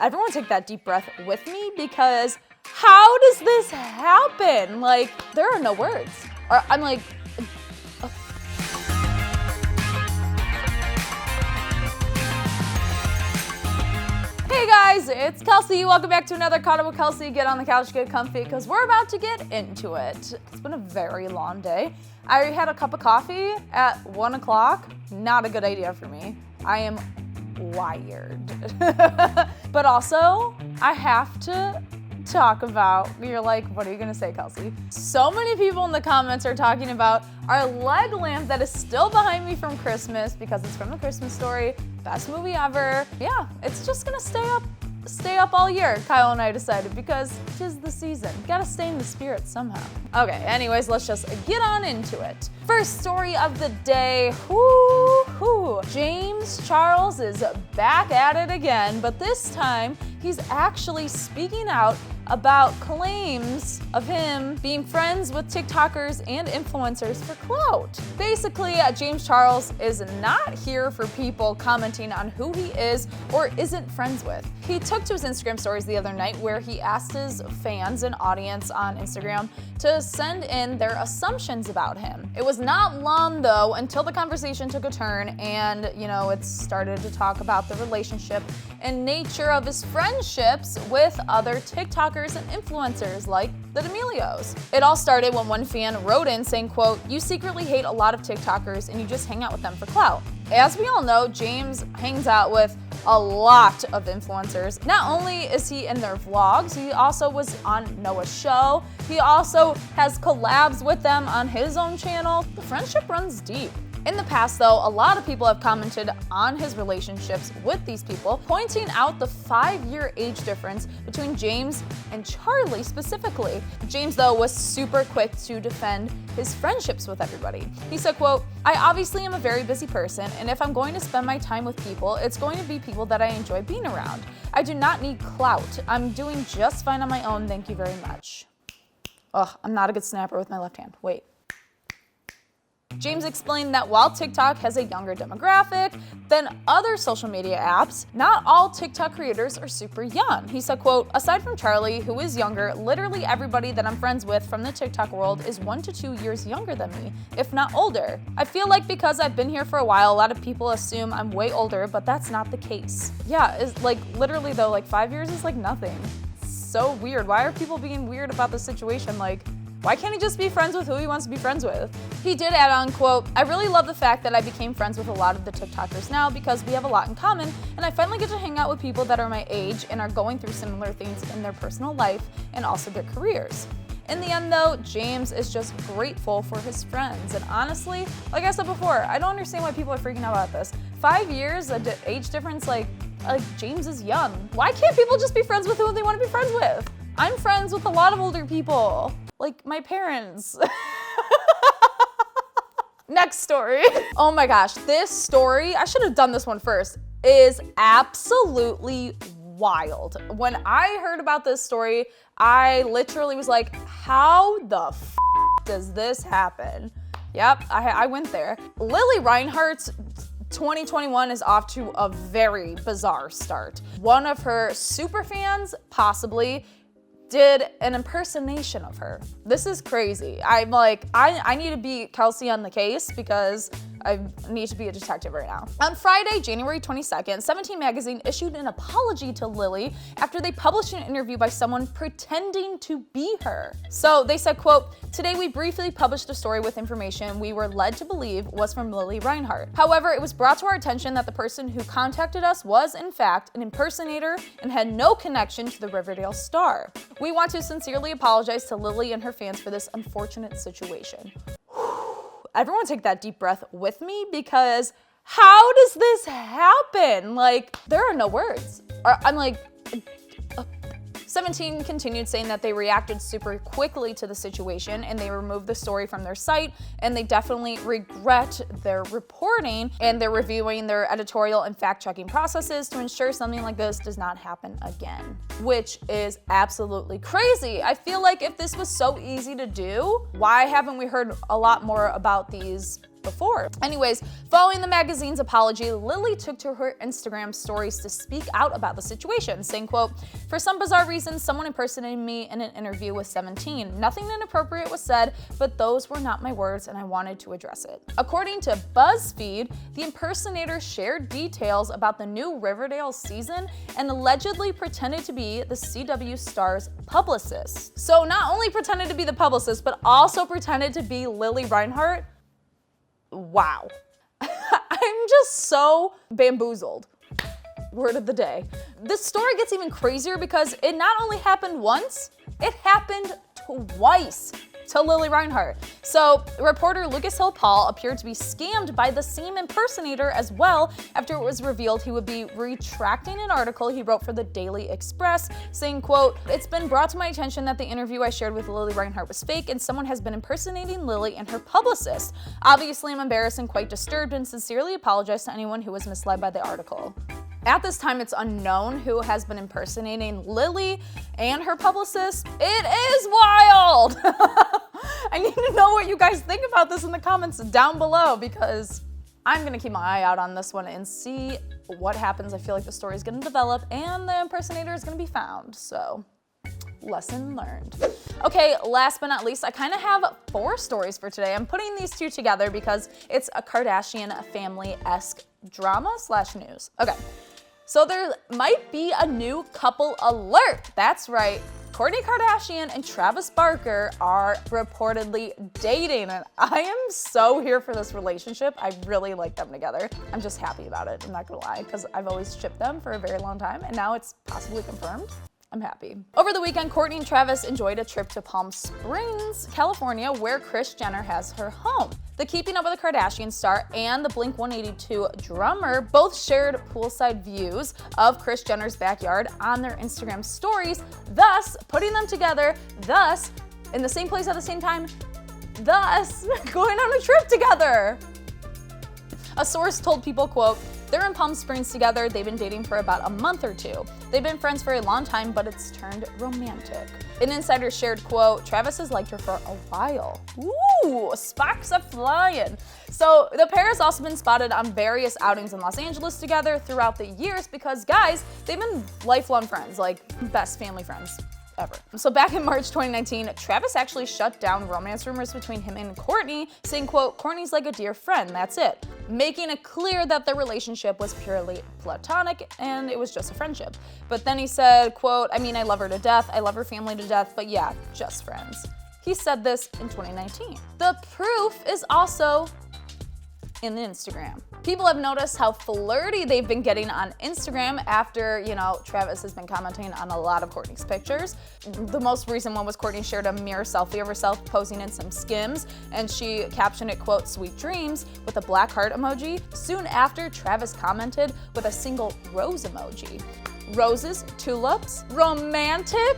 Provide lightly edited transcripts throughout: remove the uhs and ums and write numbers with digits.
Everyone take that deep breath with me, because how does this happen? Like, there are no words. Or I'm like, hey guys, it's Kelsey. Welcome back to another Kaught Up with Kelsey. Get on the couch, get comfy, because we're about to get into it. It's been a very long day. I had a cup of coffee at 1 o'clock. Not a good idea for me. I am wired. But also, I have to talk about, you're like, what are you gonna say, Kelsey? So many people in the comments are talking about our leg lamp that is still behind me from Christmas because it's from The Christmas Story. Best movie ever. Yeah, it's just gonna stay up all year, Kyle and I decided, because 'tis the season. Gotta stay in the spirit somehow. Okay, anyways, let's just get on into it. First story of the day, James Charles is back at it again, but this time he's actually speaking out about claims of him being friends with TikTokers and influencers for clout. Basically, James Charles is not here for people commenting on who he is or isn't friends with. He took to his Instagram stories the other night where he asked his fans and audience on Instagram to send in their assumptions about him. It was not long though until the conversation took a turn and, it started to talk about the relationship and nature of his friendships with other TikTokers and influencers like the D'Amelios. It all started when one fan wrote in saying, quote, "You secretly hate a lot of TikTokers and you just hang out with them for clout." As we all know, James hangs out with a lot of influencers. Not only is he in their vlogs, he also was on Noah's show. He also has collabs with them on his own channel. The friendship runs deep. In the past though, a lot of people have commented on his relationships with these people, pointing out the 5-year age difference between James and Charlie specifically. James though was super quick to defend his friendships with everybody. He said, quote, "I obviously am a very busy person, and if I'm going to spend my time with people, it's going to be people that I enjoy being around. I do not need clout. I'm doing just fine on my own, thank you very much." Ugh, I'm not a good snapper with my left hand. Wait. James explained that while TikTok has a younger demographic than other social media apps, not all TikTok creators are super young. He said, quote, "Aside from Charlie, who is younger, literally everybody that I'm friends with from the TikTok world is 1 to 2 years younger than me, if not older. I feel like because I've been here for a while, a lot of people assume I'm way older, but that's not the case." Yeah, it's like literally though, like 5 years is like nothing. So weird. Why are people being weird about the situation? Like, why can't he just be friends with who he wants to be friends with? He did add on, quote, "I really love the fact that I became friends with a lot of the TikTokers now because we have a lot in common and I finally get to hang out with people that are my age and are going through similar things in their personal life and also their careers." In the end though, James is just grateful for his friends. And honestly, like I said before, I don't understand why people are freaking out about this. 5 years, age difference, like James is young. Why can't people just be friends with who they want to be friends with? I'm friends with a lot of older people. Like my parents. Next story. Oh my gosh, this story, I should have done this one first, is absolutely wild. When I heard about this story, I literally was like, how the f does this happen? Yep, I went there. Lili Reinhart's 2021 is off to a very bizarre start. One of her super fans, possibly, did an impersonation of her. This is crazy. I'm like, I need to be Kelsey on the case because I need to be a detective right now. On Friday, January 22nd, 17 magazine issued an apology to Lili after they published an interview by someone pretending to be her. So they said, quote, "Today we briefly published a story with information we were led to believe was from Lili Reinhart. However, it was brought to our attention that the person who contacted us was in fact an impersonator and had no connection to the Riverdale star. We want to sincerely apologize to Lili and her fans for this unfortunate situation." Everyone take that deep breath with me, because how does this happen? Like, there are no words. I'm like, 17 continued saying that they reacted super quickly to the situation and they removed the story from their site, and they definitely regret their reporting, and they're reviewing their editorial and fact-checking processes to ensure something like this does not happen again, which is absolutely crazy. I feel like if this was so easy to do, why haven't we heard a lot more about these before. Anyways, following the magazine's apology, Lili took to her Instagram stories to speak out about the situation, saying, quote, "For some bizarre reason, someone impersonated me in an interview with 17. Nothing inappropriate was said, but those were not my words and I wanted to address it." According to BuzzFeed, the impersonator shared details about the new Riverdale season and allegedly pretended to be the CW star's publicist. So not only pretended to be the publicist, but also pretended to be Lili Reinhart. Wow. I'm just so bamboozled. Word of the day. This story gets even crazier because it not only happened once, it happened twice to Lili Reinhart. So reporter Lucas Hill Paul appeared to be scammed by the same impersonator as well after it was revealed he would be retracting an article he wrote for the Daily Express, saying, quote, "It's been brought to my attention that the interview I shared with Lili Reinhart was fake and someone has been impersonating Lili and her publicist. Obviously, I'm embarrassed and quite disturbed and sincerely apologize to anyone who was misled by the article." At this time, it's unknown who has been impersonating Lili and her publicist. It is wild! I need to know what you guys think about this in the comments down below because I'm gonna keep my eye out on this one and see what happens. I feel like the story is gonna develop and the impersonator is gonna be found, so lesson learned. Okay, last but not least, I kind of have 4 stories for today. I'm putting these 2 together because it's a Kardashian family-esque drama / news. Okay, so there might be a new couple alert. That's right. Kourtney Kardashian and Travis Barker are reportedly dating, and I am so here for this relationship. I really like them together. I'm just happy about it, I'm not gonna lie, because I've always shipped them for a very long time, and now it's possibly confirmed. I'm happy. Over the weekend, Kourtney and Travis enjoyed a trip to Palm Springs, California, where Kris Jenner has her home. The Keeping Up with the Kardashians star and the Blink-182 drummer both shared poolside views of Kris Jenner's backyard on their Instagram stories, thus putting them together, thus in the same place at the same time, thus going on a trip together. A source told People, quote, "They're in Palm Springs together. They've been dating for about a month or 2. They've been friends for a long time, but it's turned romantic." An insider shared, quote, "Travis has liked her for a while." Ooh, sparks are flying. So the pair has also been spotted on various outings in Los Angeles together throughout the years because, guys, they've been lifelong friends, like best family friends ever. So back in March 2019, Travis actually shut down romance rumors between him and Kourtney, saying, quote, "Kourtney's like a dear friend, that's it," making it clear that the relationship was purely platonic and it was just a friendship. But then he said, quote, "I mean, I love her to death, I love her family to death, but yeah, just friends." He said this in 2019. The proof is also in Instagram. People have noticed how flirty they've been getting on Instagram after, Travis has been commenting on a lot of Kourtney's pictures. The most recent one was Kourtney shared a mirror selfie of herself posing in some Skims, and she captioned it, quote, "Sweet dreams," with a black heart emoji. Soon after, Travis commented with a single rose emoji. Roses, tulips, romantic?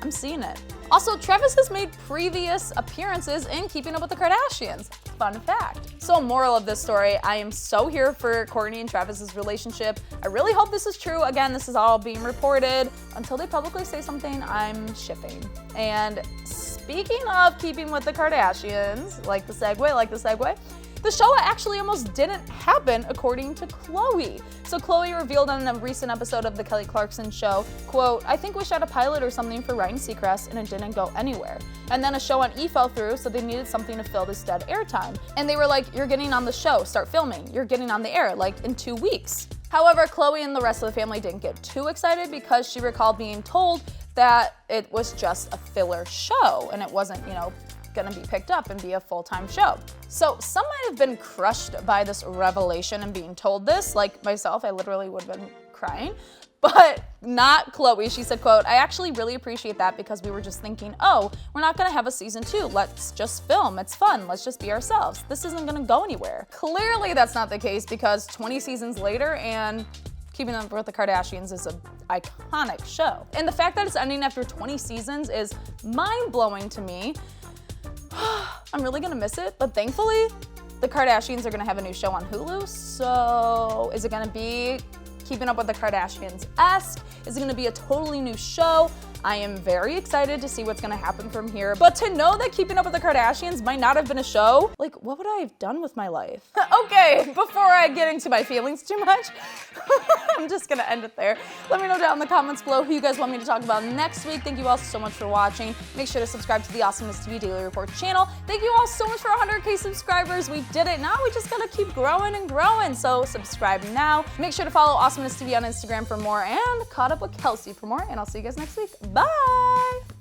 I'm seeing it. Also, Travis has made previous appearances in Keeping Up with the Kardashians. Fun fact. So moral of this story, I am so here for Kourtney and Travis's relationship. I really hope this is true. Again, this is all being reported. Until they publicly say something, I'm shipping. And speaking of Keeping with the Kardashians, like the segue, the show actually almost didn't happen, according to Khloe. So Khloe revealed on a recent episode of the Kelly Clarkson show, quote, "I think we shot a pilot or something for Ryan Seacrest and it didn't go anywhere. And then a show on E fell through, so they needed something to fill this dead airtime. And they were like, you're getting on the show, start filming. You're getting on the air, like in 2 weeks. However, Khloe and the rest of the family didn't get too excited because she recalled being told that it was just a filler show and it wasn't, gonna be picked up and be a full-time show. So some might have been crushed by this revelation and being told this, like myself, I literally would have been crying, but not Khloe. She said, quote, "I actually really appreciate that because we were just thinking, oh, we're not gonna have a season 2. Let's just film, it's fun, let's just be ourselves. This isn't gonna go anywhere." Clearly that's not the case because 20 seasons later and Keeping Up with the Kardashians is an iconic show. And the fact that it's ending after 20 seasons is mind-blowing to me. I'm really gonna miss it, but thankfully, the Kardashians are gonna have a new show on Hulu, so is it gonna be Keeping Up with the Kardashians-esque? Is it gonna be a totally new show? I am very excited to see what's gonna happen from here. But to know that Keeping Up with the Kardashians might not have been a show, like, what would I have done with my life? Okay, before I get into my feelings too much, I'm just gonna end it there. Let me know down in the comments below who you guys want me to talk about next week. Thank you all so much for watching. Make sure to subscribe to the AwesomenessTV Daily Report channel. Thank you all so much for 100K subscribers. We did it. Now we just gotta keep growing and growing. So subscribe now. Make sure to follow AwesomenessTV on Instagram for more and Caught Up with Kelsey for more. And I'll see you guys next week. Bye!